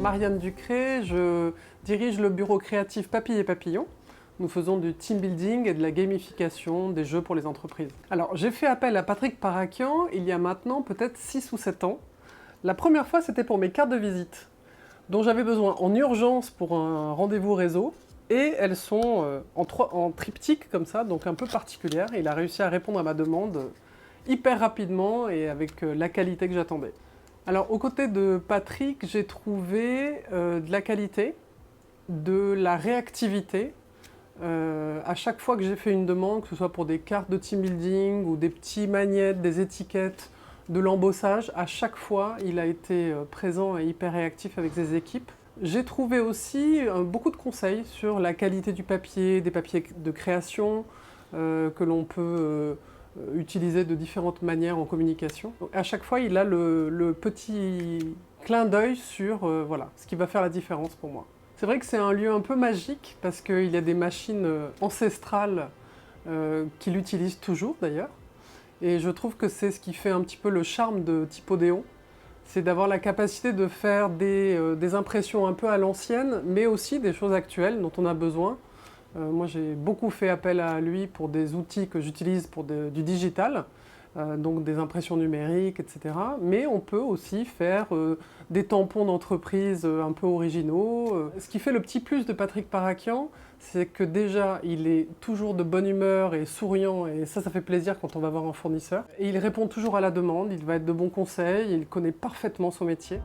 Marianne Ducré, je dirige le bureau créatif Papille et Papillon. Nous faisons du team building et de la gamification des jeux pour les entreprises. Alors, j'ai fait appel à Patrick Parakian il y a maintenant peut-être 6 ou 7 ans. La première fois, c'était pour mes cartes de visite, dont j'avais besoin en urgence pour un rendez-vous réseau. Et elles sont en triptyque comme ça, donc un peu particulières. Il a réussi à répondre à ma demande hyper rapidement et avec la qualité que j'attendais. Alors, aux côtés de Patrick, j'ai trouvé de la qualité, de la réactivité. À chaque fois que j'ai fait une demande, que ce soit pour des cartes de team building ou des petits magnets, des étiquettes, de l'embossage, à chaque fois, il a été présent et hyper réactif avec ses équipes. J'ai trouvé aussi beaucoup de conseils sur la qualité du papier, des papiers de création que l'on peut utiliser de différentes manières en communication. Donc, à chaque fois, il a le petit clin d'œil sur voilà, ce qui va faire la différence pour moi. C'est vrai que c'est un lieu un peu magique parce qu'il y a des machines ancestrales qu'il utilise toujours d'ailleurs. Et je trouve que c'est ce qui fait un petit peu le charme de Typodéon. C'est d'avoir la capacité de faire des impressions un peu à l'ancienne, mais aussi des choses actuelles dont on a besoin. Moi, j'ai beaucoup fait appel à lui pour des outils que j'utilise pour du digital, donc des impressions numériques, etc. Mais on peut aussi faire des tampons d'entreprise un peu originaux. Ce qui fait le petit plus de Patrick Parakian, c'est que déjà, il est toujours de bonne humeur et souriant, et ça fait plaisir quand on va voir un fournisseur. Et il répond toujours à la demande, il va être de bons conseils, il connaît parfaitement son métier.